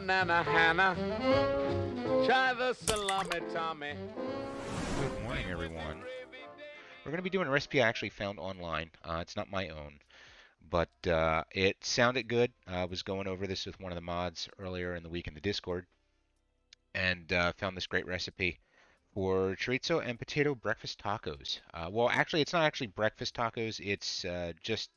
banana Hannah. Try the salami Tommy. Good morning, everyone. We're going to be doing a recipe I actually found online. It's not my own, but it sounded good. I was going over this with one of the mods earlier in the week in the Discord, and found this great recipe for chorizo and potato breakfast tacos. Well, actually, it's not actually breakfast tacos. It's just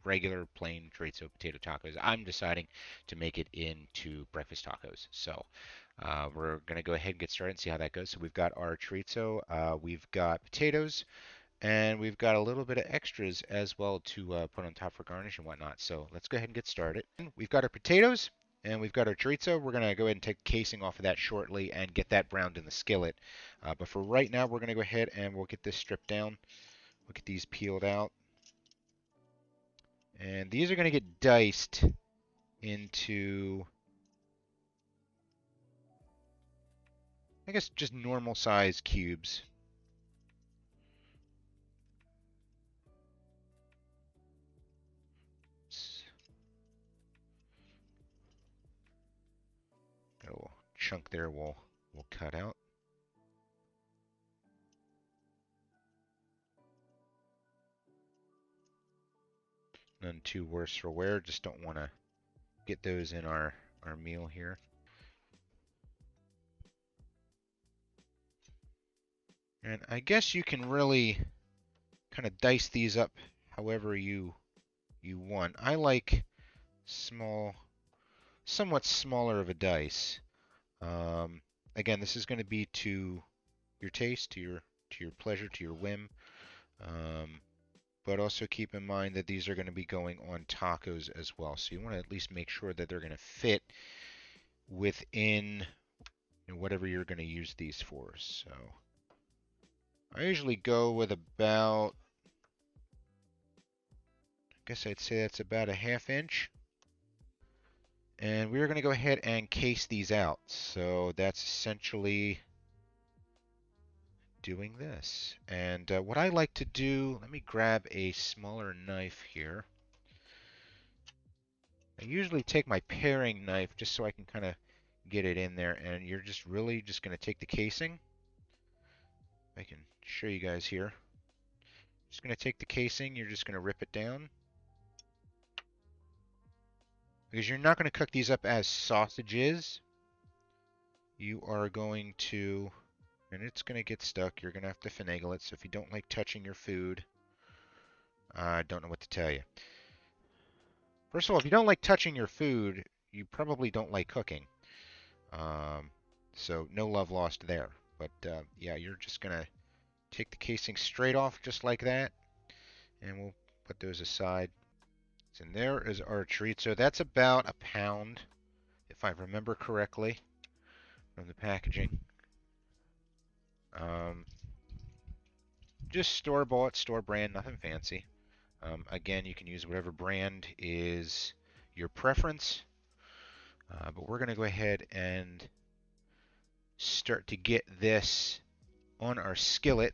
regular plain chorizo potato tacos. I'm deciding to make it into breakfast tacos. So we're going to go ahead and get started and see how that goes. So we've got our chorizo, we've got potatoes, and we've got a little bit of extras as well to put on top for garnish and whatnot. So let's go ahead and get started. We've got our potatoes and we've got our chorizo. We're going to go ahead and take the casing off of that shortly and get that browned in the skillet. But for right now, we're going to go ahead and we'll get this stripped down. We'll get these peeled out. And these are going to get diced into, I guess, just normal size cubes. Got a little chunk there we'll cut out. None too worse for wear, just don't want to get those in our meal here. And I guess you can really kind of dice these up however you want. I like small, somewhat smaller of a dice. Again, this is going to be to your taste, to your pleasure, to your whim. But also keep in mind that these are going to be going on tacos as well. So you want to at least make sure that they're going to fit within whatever you're going to use these for. So I usually go with about, I guess I'd say that's about a 1/2 inch. And we're going to go ahead and case these out. So that's essentially doing this. And what I like to do, let me grab a smaller knife here. I usually take my paring knife just so I can kind of get it in there. And you're just really just going to take the casing. I can show you guys here. Just going to take the casing, you're just going to rip it down. Because you're not going to cook these up as sausages. You are going to, and it's going to get stuck. You're going to have to finagle it. So if you don't like touching your food, I don't know what to tell you. First of all, if you don't like touching your food, you probably don't like cooking. So no love lost there. But yeah, you're just going to take the casing straight off just like that. And we'll put those aside. And there is our chorizo. That's about 1 pound, if I remember correctly, from the packaging. Just store-bought, store brand, nothing fancy. Again, you can use whatever brand is your preference. But we're going to go ahead and start to get this on our skillet.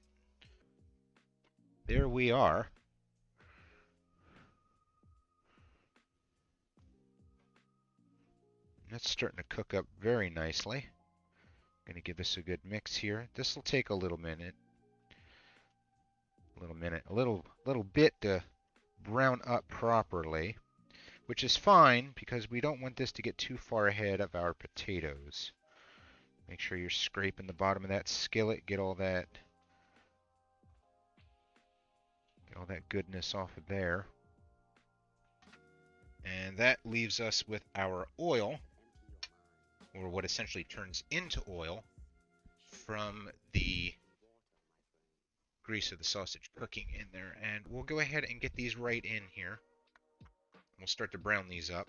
There we are. That's starting to cook up very nicely. Going to give this a good mix here. This will take a little minute. A little bit to brown up properly, which is fine because we don't want this to get too far ahead of our potatoes. Make sure you're scraping the bottom of that skillet, get all that goodness off of there. And that leaves us with our oil, or what essentially turns into oil from the grease of the sausage cooking in there. And we'll go ahead and get these right in here. We'll start to brown these up.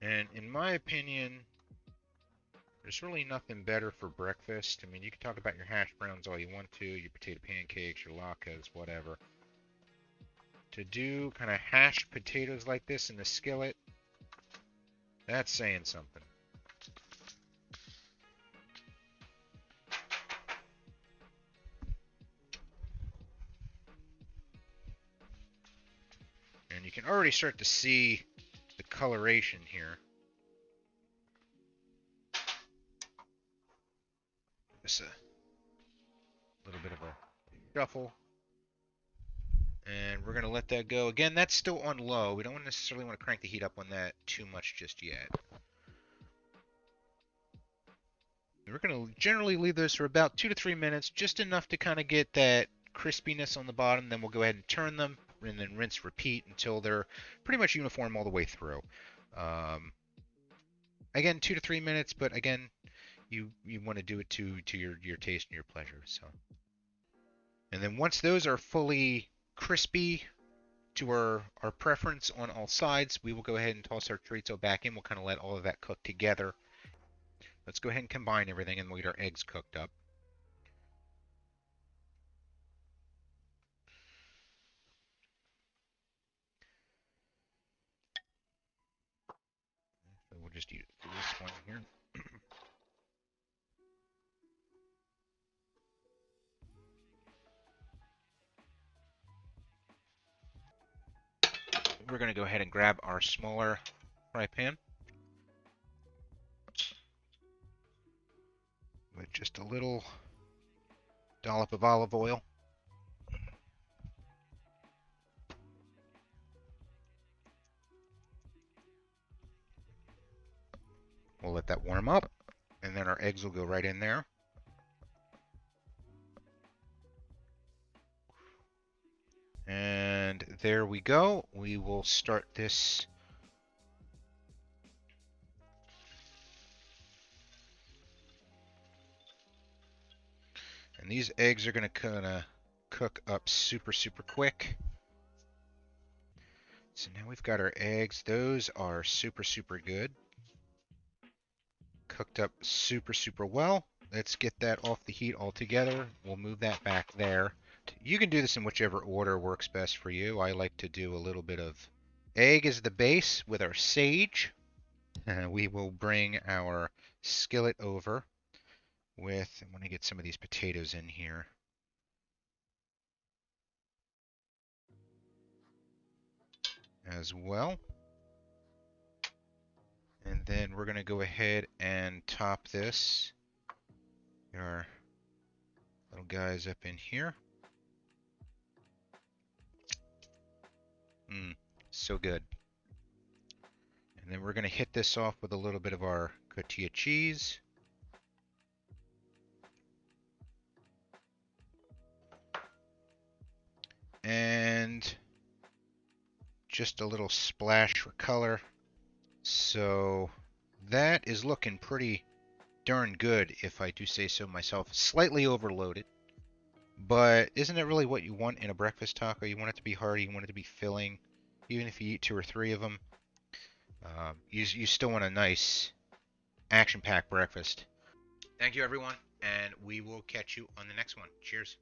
And in my opinion, there's really nothing better for breakfast. I mean, you can talk about your hash browns all you want to, your potato pancakes, your latkes, whatever. To do kind of hashed potatoes like this in the skillet, that's saying something. And you can already start to see coloration here. Just a little bit of a shuffle. And we're going to let that go. Again, that's still on low. We don't necessarily want to crank the heat up on that too much just yet. We're going to generally leave those for about 2 to 3 minutes, just enough to kind of get that crispiness on the bottom. Then we'll go ahead and turn them, and then rinse, repeat until they're pretty much uniform all the way through. Again, 2 to 3 minutes, but again, you want to do it to your taste and your pleasure. So, and then once those are fully crispy to our preference on all sides, we will go ahead and toss our chorizo back in. We'll kind of let all of that cook together. Let's go ahead and combine everything and we'll get our eggs cooked up. So we'll just use this one here. We're going to go ahead and grab our smaller fry pan with just a little dollop of olive oil. We'll let that warm up, and then our eggs will go right in there. And there we go. We will start this. And these eggs are going to kind of cook up super quick. So now we've got our eggs. Those are super good. Cooked up super well. Let's get that off the heat altogether. We'll move that back there. You can do this in whichever order works best for you. I like to do a little bit of egg as the base with our sage. We will bring our skillet over with, I want to get some of these potatoes in here. As well. And then we're going to go ahead and top this. Get our little guys up in here. So good. And then we're going to hit this off with a little bit of our cotija cheese. And just a little splash for color. So that is looking pretty darn good, if I do say so myself. Slightly overloaded, but isn't it really what you want in a breakfast taco? You want it to be hearty, you want it to be filling. Even if you eat 2 or 3 of them, you still want a nice action-packed breakfast. Thank you, everyone, and we will catch you on the next one. Cheers.